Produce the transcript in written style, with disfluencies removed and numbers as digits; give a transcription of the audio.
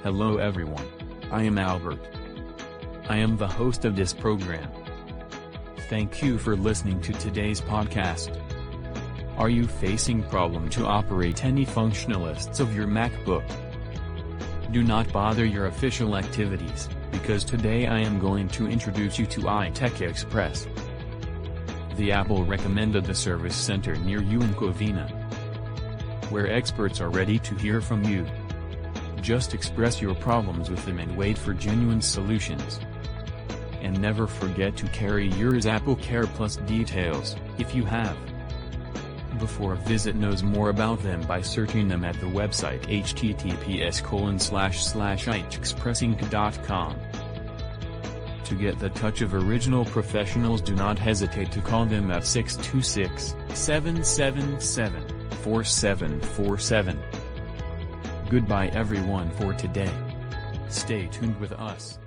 Hello everyone. I am Albert. I am the host of this program. Thank you for listening to today's podcast. Are you facing problem to operate any functionalists of your MacBook? Do not bother your official activities, because today I am going to introduce you to iTech Xpress. The Apple recommended the service center near you in Covina, where experts are ready to hear from you. Just express your problems with them and wait for genuine solutions. And never forget to carry your Apple Care Plus details, if you have. Before visit knows more about them by searching them at the website https://itexpressinc.com. To get the touch of original professionals, do not hesitate to call them at 626-777-4747. Goodbye everyone for today. Stay tuned with us.